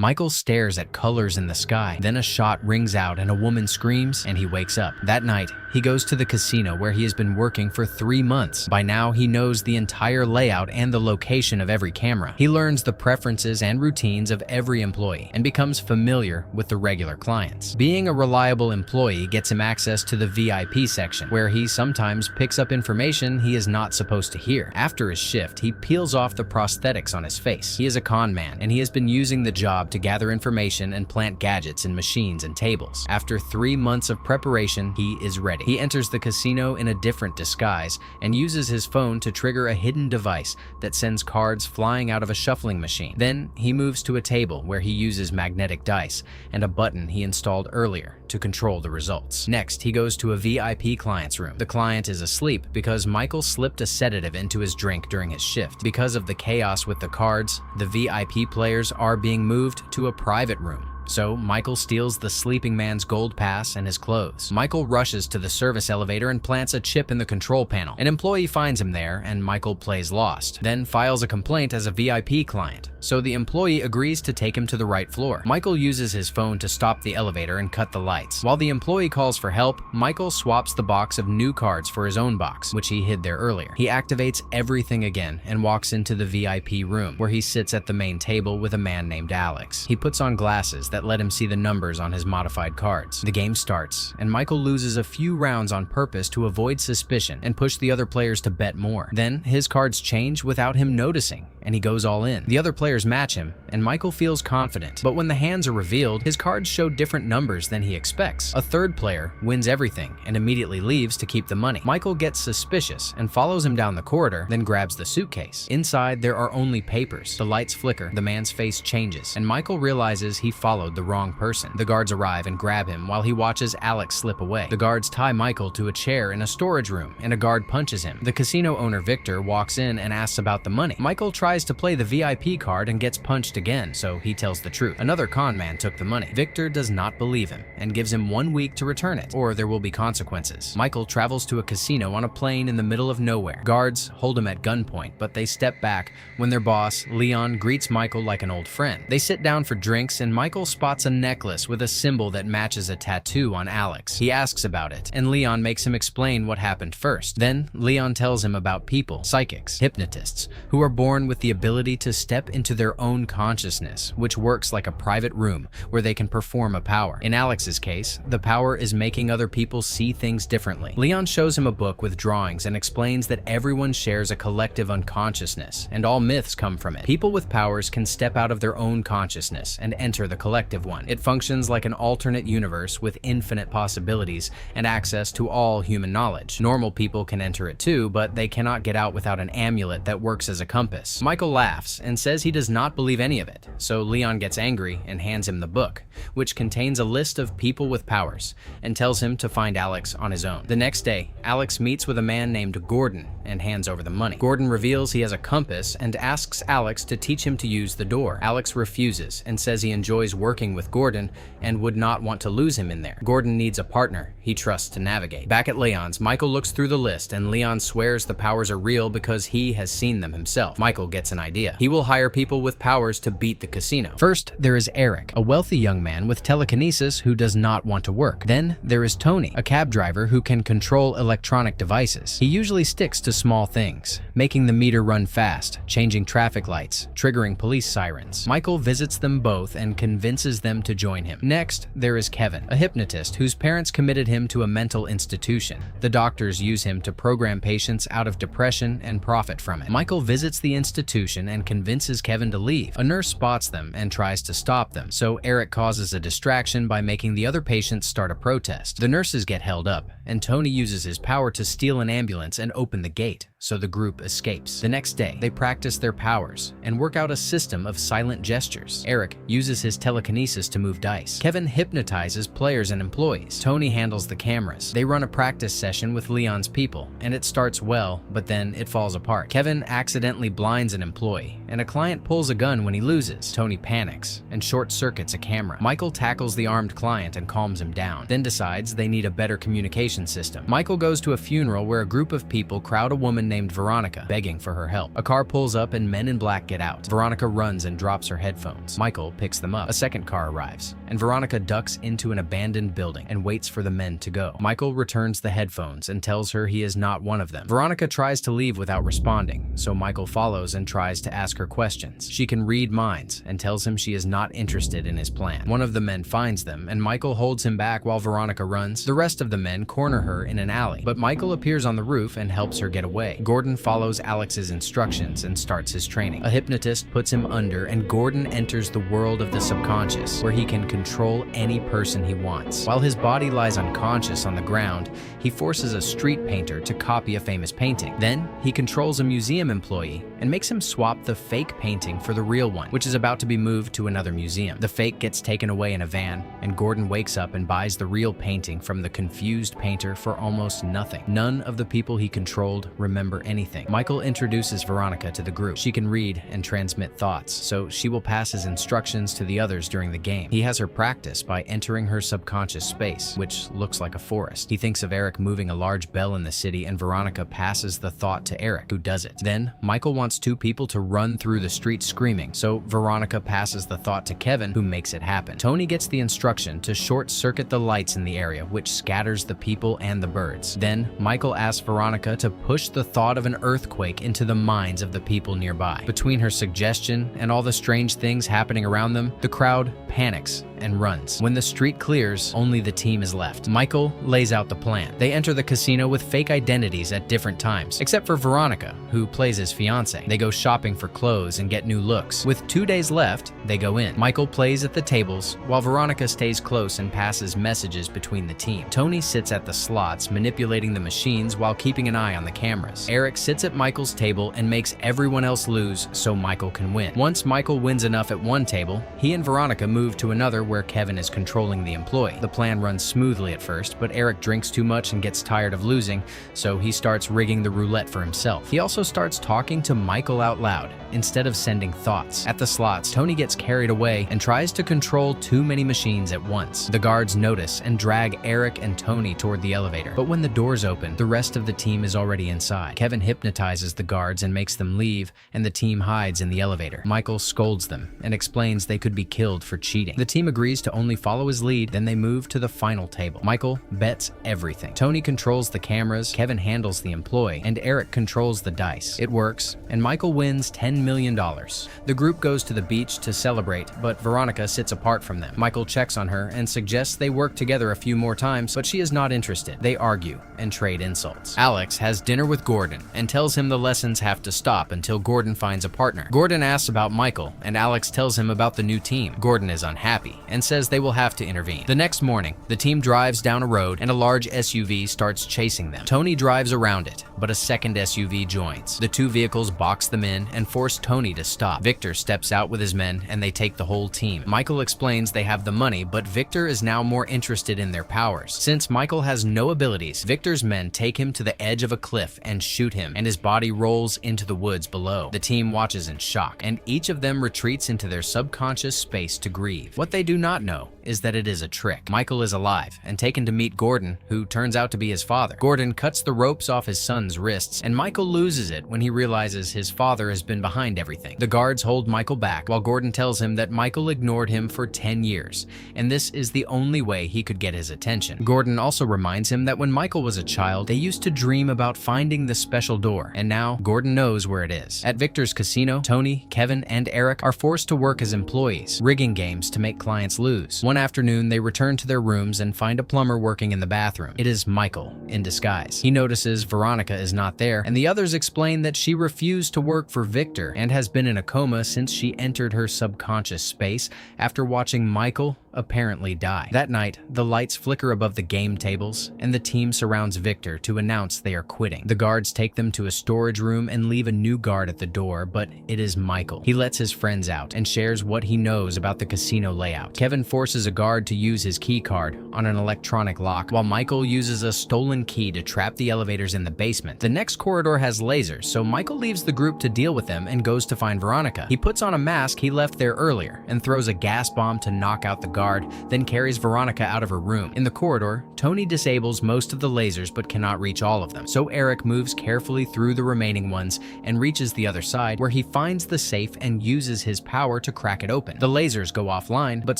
Michael stares at colors in the sky. Then a shot rings out and a woman screams and he wakes up. That night, he goes to the casino where he has been working for 3 months. By now, he knows the entire layout and the location of every camera. He learns the preferences and routines of every employee and becomes familiar with the regular clients. Being a reliable employee gets him access to the VIP section, where he sometimes picks up information he is not supposed to hear. After his shift, he peels off the prosthetics on his face. He is a con man, and he has been using the job to gather information and plant gadgets in machines and tables. After 3 months of preparation, he is ready. He enters the casino in a different disguise and uses his phone to trigger a hidden device that sends cards flying out of a shuffling machine. Then he moves to a table where he uses magnetic dice and a button he installed earlier to control the results. Next, he goes to a VIP client's room. The client is asleep because Michael slipped a sedative into his drink during his shift. Because of the chaos with the cards, the VIP players are being moved to a private room. So Michael steals the sleeping man's gold pass and his clothes. Michael rushes to the service elevator and plants a chip in the control panel. An employee finds him there and Michael plays lost, then files a complaint as a VIP client. So the employee agrees to take him to the right floor. Michael uses his phone to stop the elevator and cut the lights. While the employee calls for help, Michael swaps the box of new cards for his own box, which he hid there earlier. He activates everything again and walks into the VIP room, where he sits at the main table with a man named Alex. He puts on glasses that let him see the numbers on his modified cards. The game starts, and Michael loses a few rounds on purpose to avoid suspicion and push the other players to bet more. Then his cards change without him noticing, and he goes all in. The other players match him, and Michael feels confident. But when the hands are revealed, his cards show different numbers than he expects. A third player wins everything and immediately leaves to keep the money. Michael gets suspicious and follows him down the corridor, then grabs the suitcase. Inside, there are only papers. The lights flicker, the man's face changes, and Michael realizes he followed the wrong person. The guards arrive and grab him while he watches Alex slip away. The guards tie Michael to a chair in a storage room, and a guard punches him. The casino owner Victor walks in and asks about the money. Michael tries to play the VIP card and gets punched again, so he tells the truth. Another con man took the money. Victor does not believe him and gives him 1 week to return it, or there will be consequences. Michael travels to a casino on a plane in the middle of nowhere. Guards hold him at gunpoint, but they step back when their boss, Leon, greets Michael like an old friend. They sit down for drinks, and Michael spots a necklace with a symbol that matches a tattoo on Alex. He asks about it, and Leon makes him explain what happened first. Then Leon tells him about people, psychics, hypnotists, who are born with the ability to step into their own consciousness, which works like a private room where they can perform a power. In Alex's case, the power is making other people see things differently. Leon shows him a book with drawings and explains that everyone shares a collective unconsciousness, and all myths come from it. People with powers can step out of their own consciousness and enter the collective one. It functions like an alternate universe with infinite possibilities and access to all human knowledge. Normal people can enter it too, but they cannot get out without an amulet that works as a compass. Michael laughs and says he does not believe any of it, so Leon gets angry and hands him the book, which contains a list of people with powers, and tells him to find Alex on his own. The next day, Alex meets with a man named Gordon and hands over the money. Gordon reveals he has a compass and asks Alex to teach him to use the door. Alex refuses and says he enjoys working with Gordon and would not want to lose him in there. Gordon needs a partner he trusts to navigate. Back at Leon's, Michael looks through the list, and Leon swears the powers are real because he has seen them himself. Michael gets an idea. He will hire people with powers to beat the casino. First, there is Eric, a wealthy young man with telekinesis who does not want to work. Then there is Tony, a cab driver who can control electronic devices. He usually sticks to small things, making the meter run fast, changing traffic lights, triggering police sirens. Michael visits them both and convinces them to join him. Next, there is Kevin, a hypnotist whose parents committed him to a mental institution. The doctors use him to program patients out of depression and profit from it. Michael visits the institution and convinces Kevin to leave. A nurse spots them and tries to stop them, so Eric causes a distraction by making the other patients start a protest. The nurses get held up, and Tony uses his power to steal an ambulance and open the gate, so the group escapes. The next day, they practice their powers and work out a system of silent gestures. Eric uses his telekinesis telekinesis to move dice. Kevin hypnotizes players and employees. Tony handles the cameras. They run a practice session with Leon's people, and it starts well, but then it falls apart. Kevin accidentally blinds an employee, and a client pulls a gun when he loses. Tony panics and short-circuits a camera. Michael tackles the armed client and calms him down, then decides they need a better communication system. Michael goes to a funeral where a group of people crowd a woman named Veronica, begging for her help. A car pulls up and men in black get out. Veronica runs and drops her headphones. Michael picks them up. A second car arrives, and Veronica ducks into an abandoned building and waits for the men to go. Michael returns the headphones and tells her he is not one of them. Veronica tries to leave without responding, so Michael follows and tries to ask her questions. She can read minds and tells him she is not interested in his plan. One of the men finds them, and Michael holds him back while Veronica runs. The rest of the men corner her in an alley, but Michael appears on the roof and helps her get away. Gordon follows Alex's instructions and starts his training. A hypnotist puts him under, and Gordon enters the world of the subconscious, where he can control any person he wants. While his body lies unconscious on the ground, he forces a street painter to copy a famous painting. Then, he controls a museum employee and makes him swap the fake painting for the real one, which is about to be moved to another museum. The fake gets taken away in a van, and Gordon wakes up and buys the real painting from the confused painter for almost nothing. None of the people he controlled remember anything. Michael introduces Veronica to the group. She can read and transmit thoughts, so she will pass his instructions to the others during the game. He has her practice by entering her subconscious space, which looks like a forest. He thinks of Eric moving a large bell in the city, and Veronica passes the thought to Eric, who does it. Then, Michael wants two people to run through the street screaming, so Veronica passes the thought to Kevin, who makes it happen. Tony gets the instruction to short-circuit the lights in the area, which scatters the people and the birds. Then, Michael asks Veronica to push the thought of an earthquake into the minds of the people nearby. Between her suggestion and all the strange things happening around them, the crowd panics and runs. When the street clears, only the team is left. Michael lays out the plan. They enter the casino with fake identities at different times, except for Veronica, who plays his fiancé. They go shopping for clothes and get new looks. With 2 days left, they go in. Michael plays at the tables, while Veronica stays close and passes messages between the team. Tony sits at the slots, manipulating the machines while keeping an eye on the cameras. Eric sits at Michael's table and makes everyone else lose so Michael can win. Once Michael wins enough at one table, he and Veronica move to another where Kevin is controlling the employee. The plan runs smoothly at first, but Eric drinks too much and gets tired of losing, so he starts rigging the roulette for himself. He also starts talking to Michael out loud instead of sending thoughts. At the slots, Tony gets carried away and tries to control too many machines at once. The guards notice and drag Eric and Tony toward the elevator, but when the doors open, the rest of the team is already inside. Kevin hypnotizes the guards and makes them leave, and the team hides in the elevator. Michael scolds them and explains they could be killed for cheating. The team agrees to only follow his lead, then they move to the final table. Michael bets everything. Tony controls the cameras, Kevin handles the employee, and Eric controls the dice. It works, and Michael wins $10 million. The group goes to the beach to celebrate, but Veronica sits apart from them. Michael checks on her and suggests they work together a few more times, but she is not interested. They argue and trade insults. Alex has dinner with Gordon and tells him the lessons have to stop until Gordon finds a partner. Gordon asks about Michael, and Alex tells him about the new team. Gordon is unhappy and says they will have to intervene. The next morning, the team drives down a road and a large SUV starts chasing them. Tony drives around it, but a second SUV joins. The two vehicles box them in and force Tony to stop. Victor steps out with his men and they take the whole team. Michael explains they have the money, but Victor is now more interested in their powers. Since Michael has no abilities, Victor's men take him to the edge of a cliff and shoot him, and his body rolls into the woods below. The team watches in shock, and each of them retreats into their subconscious space to grieve. What they do not know is that it is a trick. Michael is alive and taken to meet Gordon, who turns out to be his father. Gordon cuts the ropes off his son's wrists, and Michael loses it when he realizes his father has been behind everything. The guards hold Michael back while Gordon tells him that Michael ignored him for 10 years, and this is the only way he could get his attention. Gordon also reminds him that when Michael was a child, they used to dream about finding the special door, and now Gordon knows where it is. At Victor's casino, Tony, Kevin, and Eric are forced to work as employees, rigging games to make clients lose. One afternoon, they return to their rooms and find a plumber working in the bathroom. It is Michael, in disguise. He notices Veronica is not there, and the others explain that she refused to work for Victor and has been in a coma since she entered her subconscious space after watching Michael apparently die. That night, the lights flicker above the game tables, and the team surrounds Victor to announce they are quitting. The guards take them to a storage room and leave a new guard at the door, but it is Michael. He lets his friends out and shares what he knows about the casino layout. Kevin forces a guard to use his key card on an electronic lock, while Michael uses a stolen key to trap the elevators in the basement. The next corridor has lasers, so Michael leaves the group to deal with them and goes to find Veronica. He puts on a mask he left there earlier and throws a gas bomb to knock out the guard, then carries Veronica out of her room. In the corridor, Tony disables most of the lasers but cannot reach all of them, so Eric moves carefully through the remaining ones and reaches the other side, where he finds the safe and uses his power to crack it open. The lasers go offline, but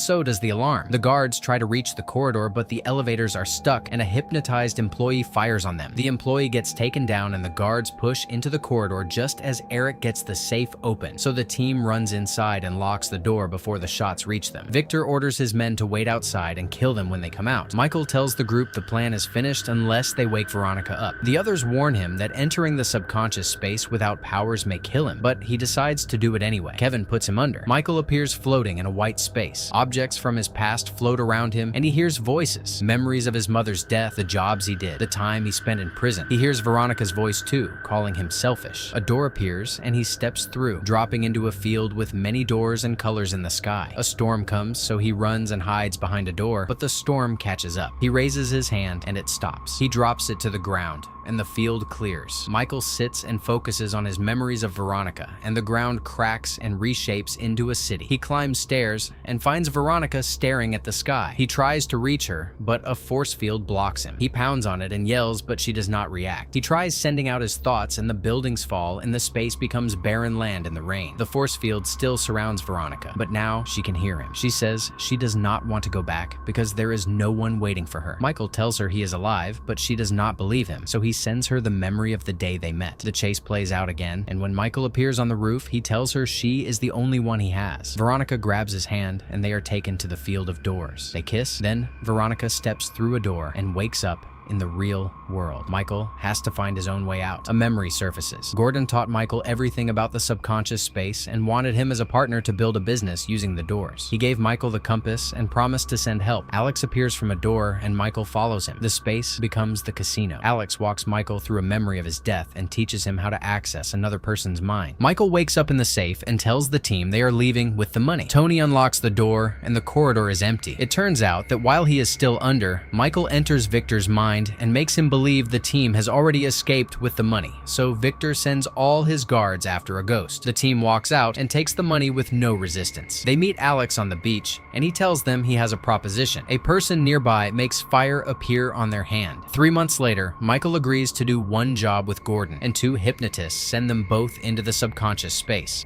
so does the alarm. The guards try to reach the corridor, but the elevators are stuck and a hypnotized employee fires on them. The employee gets taken down and the guards push into the corridor just as Eric gets the safe open, so the team runs inside and locks the door before the shots reach them. Victor orders his men to wait outside and kill them when they come out. Michael tells the group the plan is finished unless they wake Veronica up. The others warn him that entering the subconscious space without powers may kill him, but he decides to do it anyway. Kevin puts him under. Michael appears floating in a white space. Objects from his past float around him, and he hears voices. Memories of his mother's death, the jobs he did, the time he spent in prison. He hears Veronica's voice too, calling him selfish. A door appears, and he steps through, dropping into a field with many doors and colors in the sky. A storm comes, so he runs and hides behind a door, but the storm catches up. He raises his hand, and it stops. He drops it to the ground, and the field clears. Michael sits and focuses on his memories of Veronica, and the ground cracks and reshapes into a city. He climbs stairs and finds Veronica staring at the sky. He tries to reach her, but a force field blocks him. He pounds on it and yells, but she does not react. He tries sending out his thoughts, and the buildings fall, and the space becomes barren land in the rain. The force field still surrounds Veronica, but now she can hear him. She says she does not want to go back because there is no one waiting for her. Michael tells her he is alive, but she does not believe him, so he sends her the memory of the day they met. The chase plays out again, and when Michael appears on the roof, he tells her she is the only one he has. Veronica grabs his hand, and they are taken to the field of doors. They kiss, then Veronica steps through a door and wakes up in the real world. Michael has to find his own way out. A memory surfaces. Gordon taught Michael everything about the subconscious space and wanted him as a partner to build a business using the doors. He gave Michael the compass and promised to send help. Alex appears from a door and Michael follows him. The space becomes the casino. Alex walks Michael through a memory of his death and teaches him how to access another person's mind. Michael wakes up in the safe and tells the team they are leaving with the money. Tony unlocks the door and the corridor is empty. It turns out that while he is still under, Michael enters Victor's mind and makes him believe the team has already escaped with the money, so Victor sends all his guards after a ghost. The team walks out and takes the money with no resistance. They meet Alex on the beach, and he tells them he has a proposition. A person nearby makes fire appear on their hand. 3 months later, Michael agrees to do one job with Gordon, and 2 hypnotists send them both into the subconscious space.